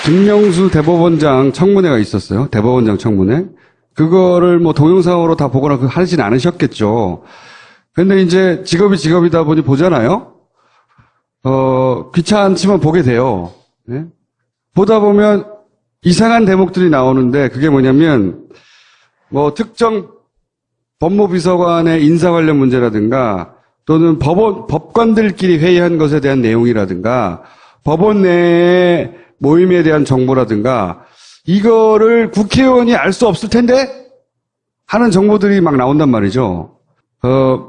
김명수 대법원장 청문회가 있었어요. 대법원장 청문회. 그거를 뭐 동영상으로 다 보거나 하진 않으셨겠죠. 근데 이제 직업이다 보니 보잖아요. 귀찮지만 보게 돼요. 네? 보다 보면 이상한 대목들이 나오는데 그게 뭐냐면 뭐 특정 법무비서관의 인사 관련 문제라든가 또는 법관들끼리 회의한 것에 대한 내용이라든가 법원 내의 모임에 대한 정보라든가 이거를 국회의원이 알 수 없을 텐데 하는 정보들이 막 나온단 말이죠.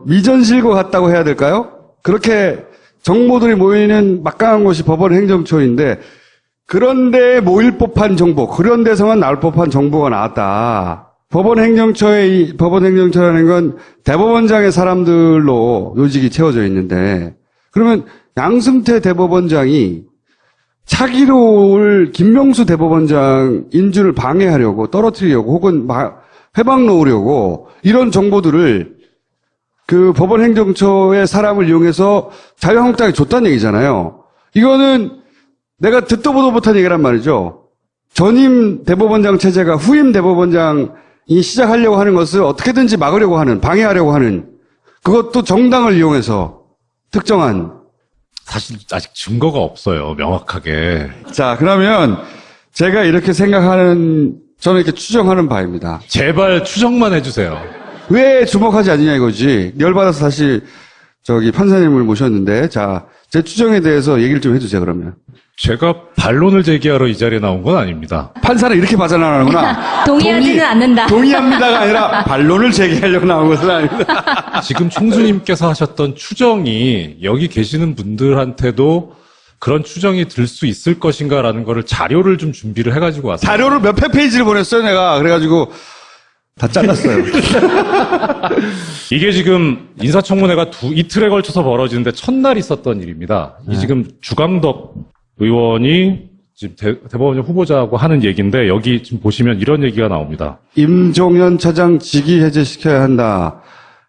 미전실과 같다고 해야 될까요? 그렇게 정보들이 모이는 막강한 곳이 법원 행정처인데 그런데 모일 법한 정보, 그런 데서만 나올 법한 정보가 나왔다. 법원 행정처라는 건 대법원장의 사람들로 요직이 채워져 있는데 그러면 양승태 대법원장이 차기로 올 김명수 대법원장 인준을 방해하려고 떨어뜨리려고 혹은 회방 놓으려고 이런 정보들을 그 법원 행정처의 사람을 이용해서 자유한국당에 줬다는 얘기잖아요. 이거는 내가 듣도 보도 못한 얘기란 말이죠. 전임 대법원장 체제가 후임 대법원장이 시작하려고 하는 것을 어떻게든지 막으려고 하는, 방해하려고 하는 그것도 정당을 이용해서 특정한. 사실 아직 증거가 없어요. 명확하게. 자, 그러면 제가 이렇게 생각하는, 저는 이렇게 추정하는 바입니다. 제발 추정만 해주세요. 왜 주목하지 않느냐 이거지. 열받아서 다시 판사님을 모셨는데, 자, 제 추정에 대해서 얘기를 좀 해주세요, 그러면. 제가 반론을 제기하러 이 자리에 나온 건 아닙니다. 판사는 이렇게 받아나가는구나. 동의하지는 않는다. 동의합니다가 아니라 반론을 제기하려고 나온 것은 아닙니다. 지금 총수님께서 하셨던 추정이 여기 계시는 분들한테도 그런 추정이 들 수 있을 것인가라는 거를 자료를 좀 준비를 해가지고 왔어요. 자료를 몇백 페이지를 보냈어요, 내가. 그래가지고 다 잘랐어요. 이게 지금 인사청문회가 이틀에 걸쳐서 벌어지는데 첫날 있었던 일입니다. 이 지금 주광덕 의원이 지금 대법원장 후보자하고 하는 얘기인데 여기 지금 보시면 이런 얘기가 나옵니다. 임종현 차장 직위 해제시켜야 한다.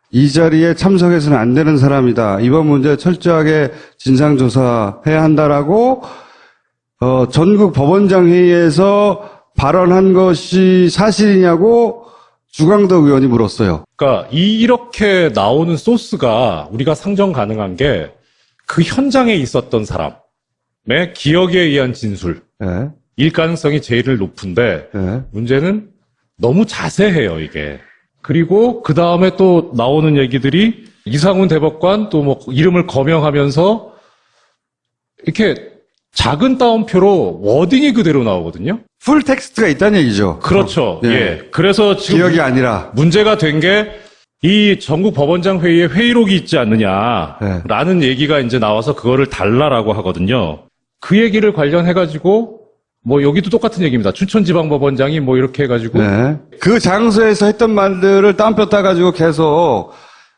이 자리에 참석해서는 안 되는 사람이다. 이번 문제 철저하게 진상조사해야 한다라고 전국 법원장 회의에서 발언한 것이 사실이냐고 주광덕 의원이 물었어요. 그러니까 이렇게 나오는 소스가 우리가 상정 가능한 게 그 현장에 있었던 사람의 기억에 의한 진술. 네. 일 가능성이 제일 높은데 네. 문제는 너무 자세해요, 이게. 그리고 그 다음에 또 나오는 얘기들이 이상훈 대법관 또 뭐 이름을 거명하면서 이렇게 작은 따옴표로 워딩이 그대로 나오거든요. 풀 텍스트가 있다는 얘기죠. 그렇죠. 네. 예. 그래서 지금 기억이 아니라. 문제가 된 게 이 전국 법원장 회의에 회의록이 있지 않느냐라는 얘기가 이제 나와서 그거를 달라라고 하거든요. 그 얘기를 관련해가지고 뭐 여기도 똑같은 얘기입니다. 춘천지방법원장이 뭐 이렇게 해가지고 네. 그 장소에서 했던 말들을 따옴표 따가지고 계속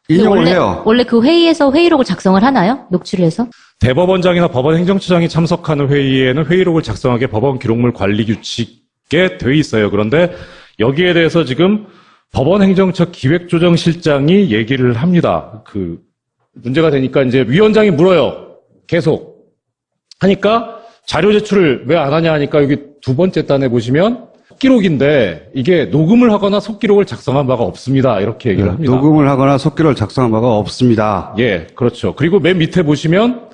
인용을 해요. 원래 그 회의에서 회의록을 작성을 하나요? 녹취를 해서? 대법원장이나 법원 행정처장이 참석하는 회의에는 회의록을 작성하게 법원 기록물 관리 규칙에 돼 있어요. 그런데 여기에 대해서 지금 법원 행정처 기획조정실장이 얘기를 합니다. 그 문제가 되니까 이제 위원장이 물어요. 계속 하니까 자료 제출을 왜 안 하냐 하니까 여기 두 번째 단에 보시면 속기록인데 이게 녹음을 하거나 속기록을 작성한 바가 없습니다. 이렇게 얘기를 합니다. 녹음을 하거나 속기록을 작성한 바가 없습니다. 예, 그렇죠. 그리고 맨 밑에 보시면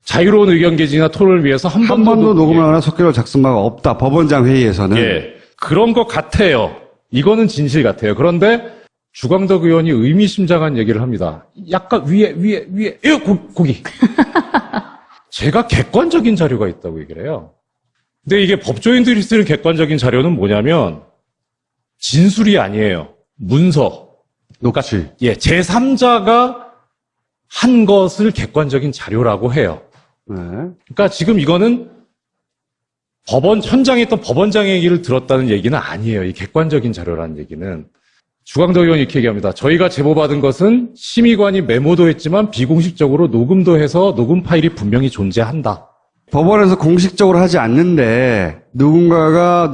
자유로운 의견 개진이나 토론을 위해서 한 번도 녹음을 하거나 속기록을 작성한 바가 없다. 법원장 회의에서는. 예, 그런 것 같아요. 이거는 진실 같아요. 그런데 주광덕 의원이 의미심장한 얘기를 합니다. 약간 위에, 고기. 제가 객관적인 자료가 있다고 얘기를 해요. 근데 이게 법조인들이 쓸 객관적인 자료는 뭐냐면 진술이 아니에요. 문서. 녹취. 예, 제3자가 한 것을 객관적인 자료라고 해요. 네. 그러니까 지금 이거는 현장에 있던 법원장의 얘기를 들었다는 얘기는 아니에요. 이 객관적인 자료라는 얘기는. 주광덕 의원이 이렇게 얘기합니다. 저희가 제보받은 것은 심의관이 메모도 했지만 비공식적으로 녹음도 해서 녹음 파일이 분명히 존재한다. 법원에서 공식적으로 하지 않는데 누군가가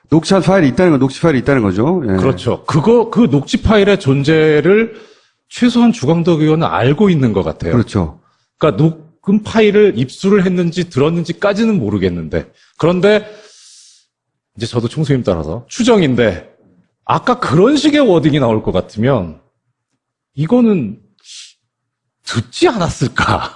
녹취한 파일이 있다는 거, 녹취 파일이 있다는 거죠. 예. 그렇죠. 그 녹취 파일의 존재를 최소한 주광덕 의원은 알고 있는 것 같아요. 그렇죠. 그러니까 녹음 파일을 입수를 했는지 들었는지까지는 모르겠는데. 그런데 이제 저도 총수님 따라서 추정인데 아까 그런 식의 워딩이 나올 것 같으면 이거는 듣지 않았을까는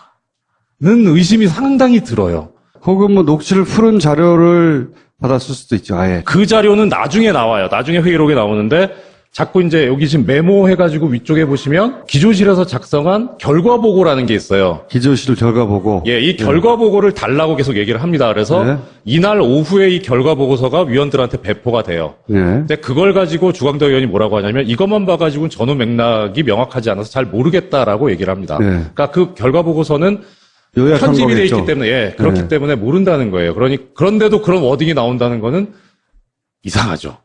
의심이 상당히 들어요. 혹은 뭐 녹취를 풀은 자료를 받았을 수도 있죠, 아예. 그 자료는 나중에 나와요. 나중에 회의록에 나오는데 자꾸 이제 여기 지금 메모해가지고 위쪽에 보시면 기조실에서 작성한 결과보고라는 게 있어요. 기조실 결과 보고. 예, 이 결과보고를 달라고 계속 얘기를 합니다. 그래서 네. 이날 오후에 이 결과보고서가 위원들한테 배포가 돼요. 네. 근데 그걸 가지고 주광덕 의원이 뭐라고 하냐면 이것만 봐가지고는 전후 맥락이 명확하지 않아서 잘 모르겠다라고 얘기를 합니다. 네. 그러니까 그 결과보고서는 요약한 편집이 돼 거겠죠. 있기 때문에 예, 그렇기 네. 때문에 모른다는 거예요. 그런데도 그런 워딩이 나온다는 거는 이상하죠.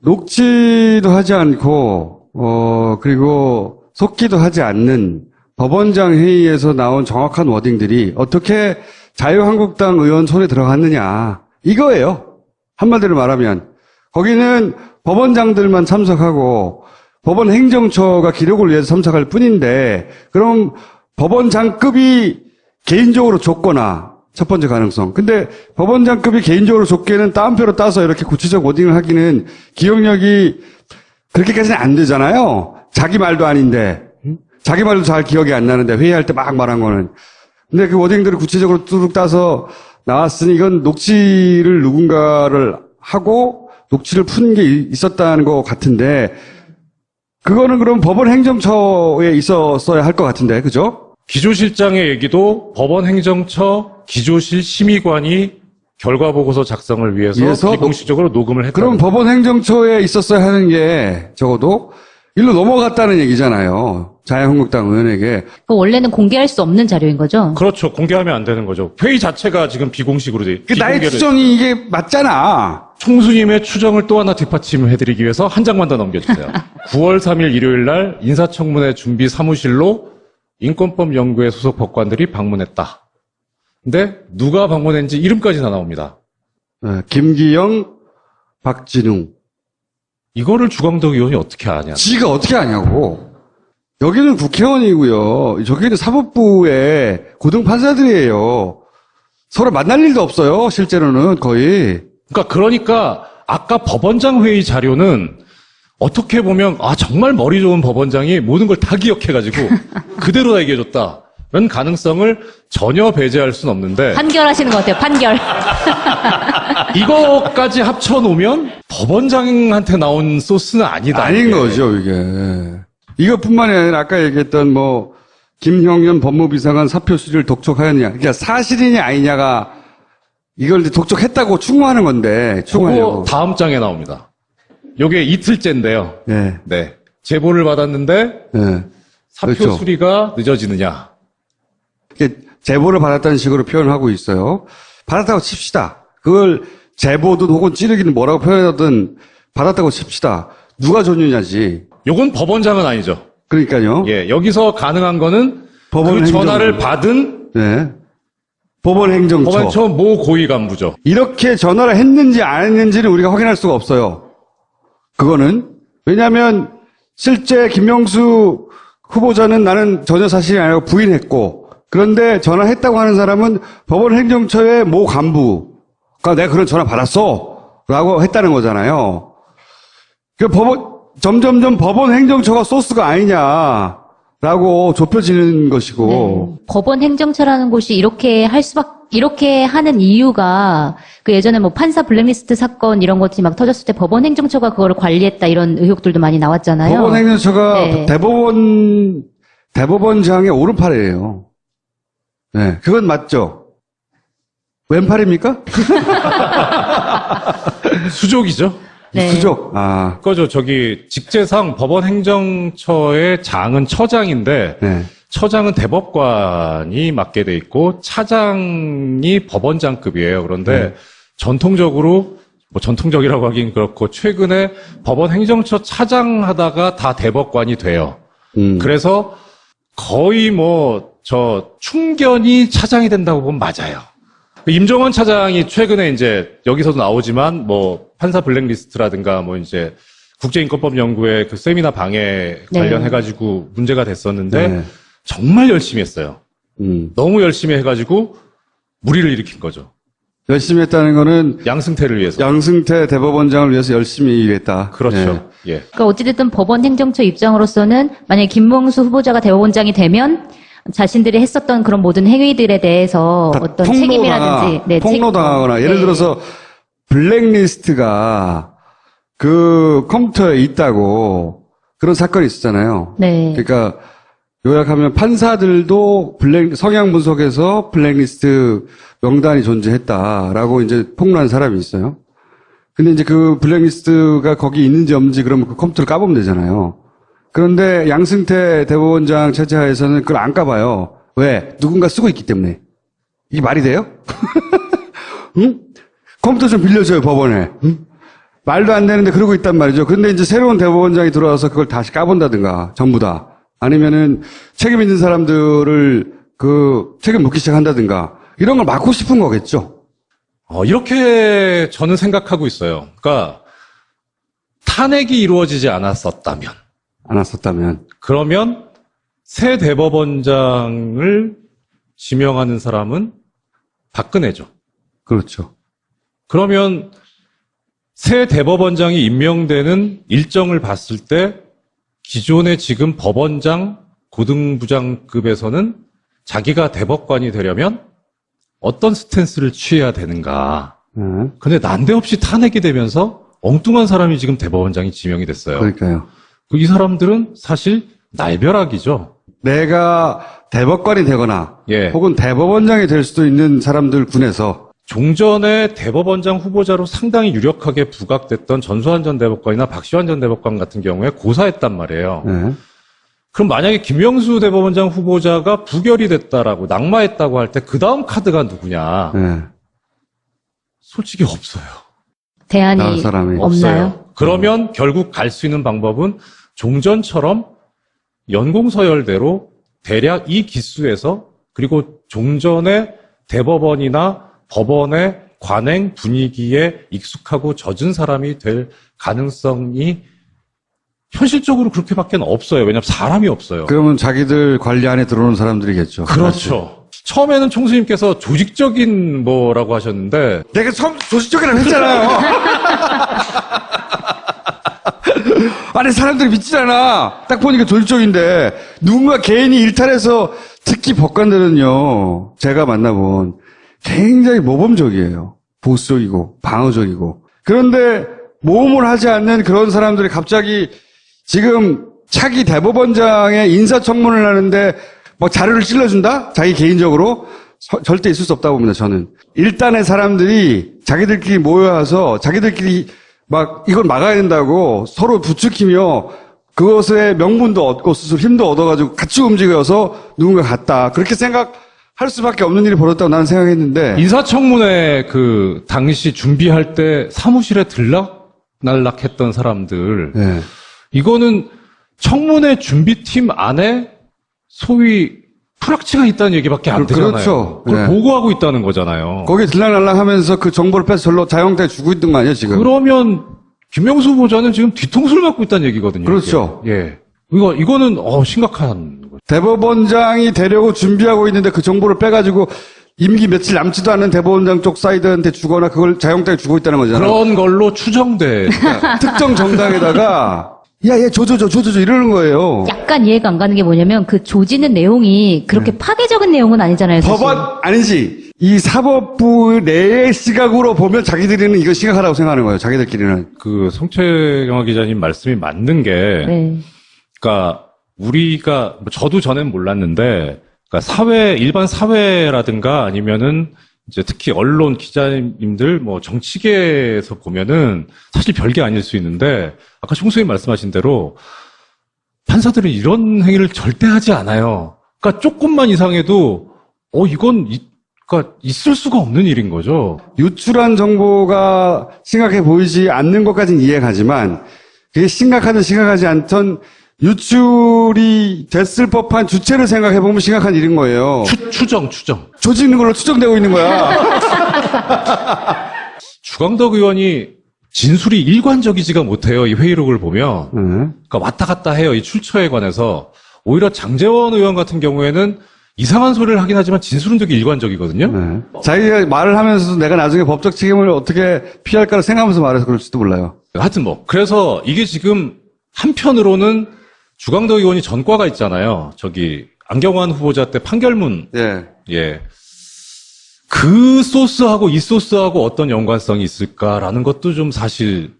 녹취도 하지 않고, 그리고 속기도 하지 않는 법원장 회의에서 나온 정확한 워딩들이 어떻게 자유한국당 의원 손에 들어갔느냐. 이거예요. 한마디로 말하면. 거기는 법원장들만 참석하고 법원 행정처가 기록을 위해서 참석할 뿐인데, 그럼 법원장급이 개인적으로 줬거나, 첫 번째 가능성. 근데 법원장급이 개인적으로 줬기에는 따옴표로 따서 이렇게 구체적 워딩을 하기는 기억력이 그렇게까지는 안 되잖아요. 자기 말도 아닌데. 자기 말도 잘 기억이 안 나는데 회의할 때 막 말한 거는. 근데 그 워딩들을 구체적으로 뚜룩 따서 나왔으니 이건 녹취를 누군가를 하고 녹취를 푼 게 있었다는 것 같은데 그거는 그럼 법원 행정처에 있었어야 할 것 같은데. 그죠? 기조실장의 얘기도 법원 행정처 기조실 심의관이 결과보고서 작성을 위해서 비공식적으로 녹음을 했다. 그럼 법원 행정처에 있었어야 하는 게 적어도 일로 넘어갔다는 얘기잖아요. 자유한국당 의원에게. 원래는 공개할 수 없는 자료인 거죠? 그렇죠. 공개하면 안 되는 거죠. 회의 자체가 지금 비공식으로 돼. 나의 추정이 이게 맞잖아. 총수님의 추정을 또 하나 뒷받침해드리기 위해서 한 장만 더 넘겨주세요. 9월 3일 일요일 날 인사청문회 준비 사무실로 인권법 연구회 소속 법관들이 방문했다. 근데 누가 방문했는지 이름까지 다 나옵니다. 김기영, 박진웅. 이거를 주광덕 의원이 어떻게 아냐? 지가 어떻게 아냐고. 여기는 국회의원이고요. 저기는 사법부의 고등판사들이에요. 서로 만날 일도 없어요. 실제로는 거의. 그러니까 아까 법원장 회의 자료는 어떻게 보면 정말 머리 좋은 법원장이 모든 걸 다 기억해가지고 그대로 다 얘기해줬다는 가능성을 전혀 배제할 수는 없는데 판결하시는 것 같아요. 판결. 이거까지 합쳐놓으면 법원장한테 나온 소스는 아니다. 아닌 이게. 거죠, 이게. 이것뿐만이 아니라 아까 얘기했던 김형현 법무비서관 사표 수리를 독촉하였냐. 그러니까 사실이냐 아니냐가 이걸 이제 독촉했다고 추궁하는 건데, 추궁하려고. 그거 다음 장에 나옵니다. 요게 이틀째인데요. 네. 네. 제보를 받았는데 네. 사표 그렇죠. 수리가 늦어지느냐. 이게 제보를 받았다는 식으로 표현하고 있어요. 받았다고 칩시다. 그걸 제보든 혹은 찌르기는 뭐라고 표현하든 받았다고 칩시다. 누가 줬느냐지. 요건 법원장은 아니죠. 그러니까요. 예, 여기서 가능한 거는 법원 그 전화를 행정처. 받은 네. 법원 행정처. 법원처 모 고위 간부죠. 이렇게 전화를 했는지 안 했는지는 우리가 확인할 수가 없어요. 그거는. 왜냐하면 실제 김명수 후보자는 나는 전혀 사실이 아니라고 부인했고 그런데 전화했다고 하는 사람은 법원 행정처의 모 간부가 내가 그런 전화 받았어 라고 했다는 거잖아요. 그 점점점 법원 행정처가 소스가 아니냐라고 좁혀지는 것이고. 법원 행정처라는 곳이 이렇게 하는 이유가 그 예전에 판사 블랙리스트 사건 이런 것들이 막 터졌을 때 법원 행정처가 그거를 관리했다 이런 의혹들도 많이 나왔잖아요. 법원 행정처가 네. 대법원장의 오른팔이에요. 네, 그건 맞죠. 왼팔입니까? 수족이죠. 네. 수족. 그거죠. 직제상 법원 행정처의 장은 처장인데 네. 처장은 대법관이 맡게 돼 있고 차장이 법원장급이에요. 그런데 전통적으로 전통적이라고 하긴 그렇고 최근에 법원 행정처 차장 하다가 다 대법관이 돼요. 그래서 거의 충견이 차장이 된다고 보면 맞아요. 임종원 차장이 최근에 이제 여기서도 나오지만 판사 블랙리스트라든가 이제 국제인권법 연구회 그 세미나 방해 네. 관련해가지고 문제가 됐었는데 네. 정말 열심히 했어요. 너무 열심히 해가지고 무리를 일으킨 거죠. 열심히 했다는 거는 양승태를 위해서. 양승태 대법원장을 위해서 열심히 일했다. 그렇죠. 예. 그러니까 어찌됐든 법원 행정처 입장으로서는 만약에 김명수 후보자가 대법원장이 되면 자신들이 했었던 그런 모든 행위들에 대해서 다 어떤 책임이라든지 폭로당하거나 예를 네. 들어서 블랙리스트가 그 컴퓨터에 있다고 그런 사건이 있었잖아요. 네. 그러니까 요약하면 판사들도 성향 분석에서 블랙리스트 명단이 존재했다라고 이제 폭로한 사람이 있어요. 근데 이제 그 블랙리스트가 거기 있는지 없는지 그러면 그 컴퓨터를 까보면 되잖아요. 그런데 양승태 대법원장 체제하에서는 그걸 안 까봐요. 왜? 누군가 쓰고 있기 때문에. 이게 말이 돼요? 응? 컴퓨터 좀 빌려줘요, 법원에. 응? 말도 안 되는데 그러고 있단 말이죠. 근데 이제 새로운 대법원장이 들어와서 그걸 다시 까본다든가, 전부 다. 아니면은 책임 있는 사람들을 책임 묻기 시작한다든가, 이런 걸 막고 싶은 거겠죠. 이렇게 저는 생각하고 있어요. 그러니까 탄핵이 이루어지지 않았었다면, 그러면 새 대법원장을 지명하는 사람은 박근혜죠. 그렇죠. 그러면 새 대법원장이 임명되는 일정을 봤을 때 기존의 지금 법원장, 고등부장급에서는 자기가 대법관이 되려면 어떤 스탠스를 취해야 되는가. 근데 난데없이 탄핵이 되면서 엉뚱한 사람이 지금 대법원장이 지명이 됐어요. 그러니까요. 이 사람들은 사실 날벼락이죠. 내가 대법관이 되거나 예. 혹은 대법원장이 될 수도 있는 사람들 군에서 종전에 대법원장 후보자로 상당히 유력하게 부각됐던 전수환 전 대법관이나 박시환 전 대법관 같은 경우에 고사했단 말이에요. 네. 그럼 만약에 김명수 대법원장 후보자가 부결이 됐다라고 낙마했다고 할 때 그 다음 카드가 누구냐? 네. 솔직히 없어요. 대안이 나올 사람이 없나요? 그러면 결국 갈 수 있는 방법은 종전처럼 연공서열대로 대략 이 기수에서 그리고 종전의 대법원이나 법원의 관행 분위기에 익숙하고 젖은 사람이 될 가능성이 현실적으로 그렇게밖에 없어요. 왜냐하면 사람이 없어요. 그러면 자기들 관리 안에 들어오는 사람들이겠죠. 그렇죠. 처음에는 총수님께서 조직적인 뭐라고 하셨는데 내가 처음 조직적이라고 했잖아요. 아니 사람들이 믿지잖아. 딱 보니까 조직적인데 누군가 개인이 일탈해서 특히 법관들은요. 제가 만나본 굉장히 모범적이에요. 보수적이고 방어적이고. 그런데 모험을 하지 않는 그런 사람들이 갑자기 지금 차기 대법원장의 인사청문을 하는데 뭐 자료를 찔러준다? 자기 개인적으로? 절대 있을 수 없다고 봅니다, 저는. 일단의 사람들이 자기들끼리 모여와서 자기들끼리 막 이걸 막아야 된다고 서로 부추기며 그것의 명분도 얻고 스스로 힘도 얻어가지고 같이 움직여서 누군가 갔다. 그렇게 생각할 수밖에 없는 일이 벌어졌다고 나는 생각했는데. 인사청문회 그 당시 준비할 때 사무실에 들락날락했던 사람들 네. 이거는 청문회 준비팀 안에 소위 프락치가 있다는 얘기밖에 안 되잖아요. 그렇죠. 그걸 네. 보고하고 있다는 거잖아요. 거기에 들락날락 하면서 그 정보를 빼서 절로 자영업자에 주고 있던 거 아니에요, 지금? 그러면 김명수 후보자는 지금 뒤통수를 맞고 있다는 얘기거든요. 그렇죠. 이게. 예. 이거는 심각한 거죠. 대법원장이 되려고 준비하고 있는데 그 정보를 빼가지고 임기 며칠 남지도 않은 대법원장 쪽 사이드한테 주거나 그걸 자영업자에 주고 있다는 거잖아요. 그런 걸로 추정돼. 특정 정당에다가 야, 얘 줘줘 이러는 거예요. 약간 이해가 안 가는 게 뭐냐면 그 조지는 내용이 그렇게 파괴적인 내용은 아니잖아요. 사실. 법원 아니지. 이 사법부 내의 시각으로 보면 자기들은 이거 심각하다고 생각하는 거예요. 자기들끼리는. 그 송채경화 기자님 말씀이 맞는 게, 네. 그러니까 우리가 저도 전엔 몰랐는데, 그러니까 일반 사회라든가 아니면은 이제 특히 언론 기자님들 뭐 정치계에서 보면은 사실 별게 아닐 수 있는데 아까 총수님 말씀하신 대로 판사들은 이런 행위를 절대 하지 않아요. 그러니까 조금만 이상해도 이건 그러니까 있을 수가 없는 일인 거죠. 유출한 정보가 심각해 보이지 않는 것까지는 이해가지만 그게 심각하든 심각하지 않던 유출이 됐을 법한 주체를 생각해보면 심각한 일인 거예요. 추정. 조직는 걸로 추정되고 있는 거야. 주광덕 의원이 진술이 일관적이지가 못해요. 이 회의록을 보면. 그러니까 왔다 갔다 해요. 이 출처에 관해서. 오히려 장제원 의원 같은 경우에는 이상한 소리를 하긴 하지만 진술은 되게 일관적이거든요. 네. 자기가 말을 하면서도 내가 나중에 법적 책임을 어떻게 피할까를 생각하면서 말해서 그럴지도 몰라요. 하여튼 뭐 그래서 이게 지금 한편으로는 주광덕 의원이 전과가 있잖아요. 저기 안경환 후보자 때 판결문 예. 예. 그 소스하고 이 소스하고 어떤 연관성이 있을까라는 것도 좀 사실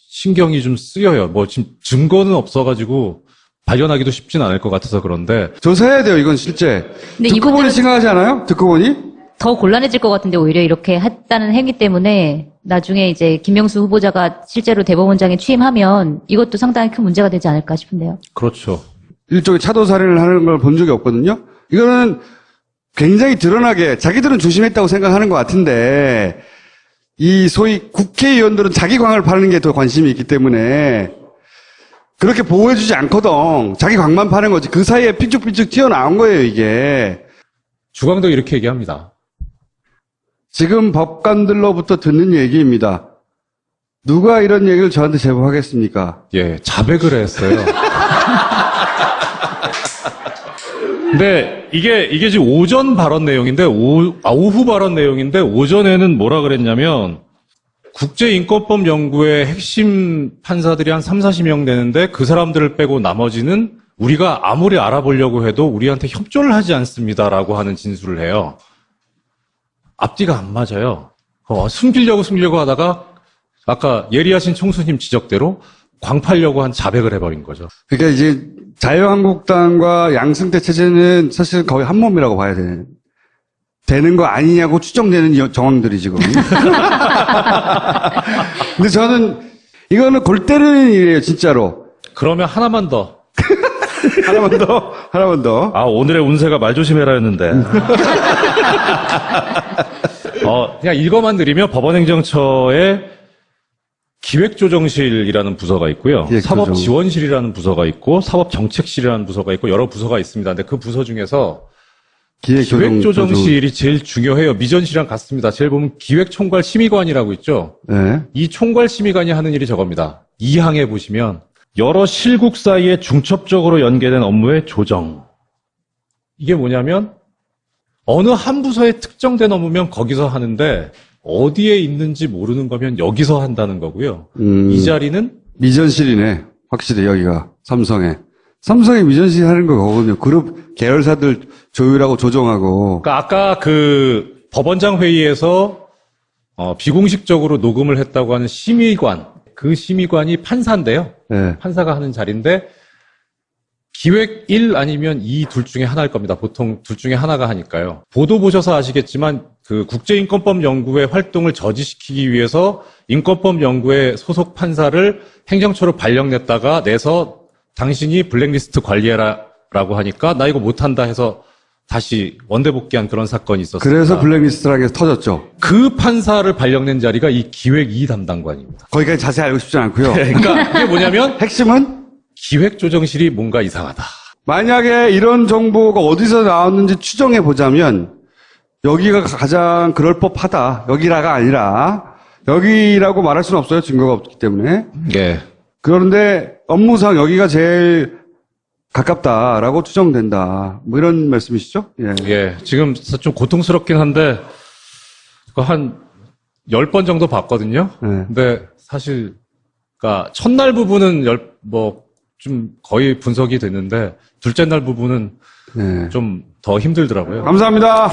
신경이 좀 쓰여요. 뭐 지금 증거는 없어가지고 발견하기도 쉽진 않을 것 같아서 그런데 조사해야 돼요, 이건 실제. 근데 듣고 보니 이분들은- 심각하지 않아요? 듣고 보니? 더 곤란해질 것 같은데 오히려 이렇게 했다는 행위 때문에 나중에 이제 김명수 후보자가 실제로 대법원장에 취임하면 이것도 상당히 큰 문제가 되지 않을까 싶은데요. 그렇죠. 일종의 차도살인을 하는 걸 본 적이 없거든요. 이거는 굉장히 드러나게 자기들은 조심했다고 생각하는 것 같은데 이 소위 국회의원들은 자기 광을 파는 게 더 관심이 있기 때문에 그렇게 보호해주지 않거든. 자기 광만 파는 거지. 그 사이에 삐죽삐죽 튀어나온 거예요, 이게. 주광덕이 이렇게 얘기합니다. 지금 법관들로부터 듣는 얘기입니다. 누가 이런 얘기를 저한테 제보하겠습니까? 예, 자백을 했어요. 근데 이게 지금 오전 발언 내용인데, 오후 발언 내용인데, 오전에는 뭐라 그랬냐면, 국제인권법 연구의 핵심 판사들이 한 30-40명 되는데, 그 사람들을 빼고 나머지는 우리가 아무리 알아보려고 해도 우리한테 협조를 하지 않습니다라고 하는 진술을 해요. 앞뒤가 안 맞아요. 숨기려고 하다가, 아까 예리하신 총수님 지적대로 광팔려고 한 자백을 해버린 거죠. 그러니까 이제 자유한국당과 양승태 체제는 사실 거의 한 몸이라고 봐야 되는 거 아니냐고 추정되는 정황들이 지금. 근데 저는 이거는 골 때리는 일이에요, 진짜로. 그러면 하나만 더. 하나만 더. 아, 오늘의 운세가 말 조심해라 했는데. 그냥 읽어만 드리면 법원행정처에 기획조정실이라는 부서가 있고요. 기획조정. 사법지원실이라는 부서가 있고, 사법정책실이라는 부서가 있고, 여러 부서가 있습니다. 근데 그 부서 중에서 기획조정실이 제일 중요해요. 미전실이랑 같습니다. 제일 보면 기획총괄심의관이라고 있죠. 네. 이 총괄심의관이 하는 일이 저겁니다. 2항에 보시면 여러 실국 사이에 중첩적으로 연계된 업무의 조정. 이게 뭐냐면 어느 한 부서에 특정된 업무면 거기서 하는데 어디에 있는지 모르는 거면 여기서 한다는 거고요. 이 자리는 미전실이네. 확실히 여기가 삼성에 미전실 하는 거 거거든요. 그룹 계열사들 조율하고 조정하고. 그러니까 아까 그 법원장 회의에서 비공식적으로 녹음을 했다고 하는 심의관, 그 심의관이 판사인데요. 네. 판사가 하는 자리인데 기획 1 아니면 2 둘 중에 하나일 겁니다. 보통 둘 중에 하나가 하니까요. 보도 보셔서 아시겠지만 그 국제인권법 연구의 활동을 저지시키기 위해서 인권법 연구의 소속 판사를 행정처로 발령냈다가 내서 당신이 블랙리스트 관리해라라고 하니까 나 이거 못한다 해서 다시 원대 복귀한 그런 사건이 있었습니다. 그래서 블랙리스트라는 게 터졌죠. 그 판사를 발령낸 자리가 이 기획 2 담당관입니다. 거기까지 자세히 알고 싶지 않고요. 그러니까 이게 뭐냐면 핵심은 기획조정실이 뭔가 이상하다. 만약에 이런 정보가 어디서 나왔는지 추정해 보자면 여기가 가장 그럴 법하다. 여기라가 아니라 여기라고 말할 수는 없어요. 증거가 없기 때문에. 예. 그런데 업무상 여기가 제일 가깝다라고 추정된다. 뭐 이런 말씀이시죠? 예. 예. 지금 좀 고통스럽긴 한데 그거 한 10번 정도 봤거든요. 네. 근데 사실 그러니까 첫날 부분은 좀 거의 분석이 됐는데 둘째 날 부분은 네. 좀 더 힘들더라고요. 감사합니다.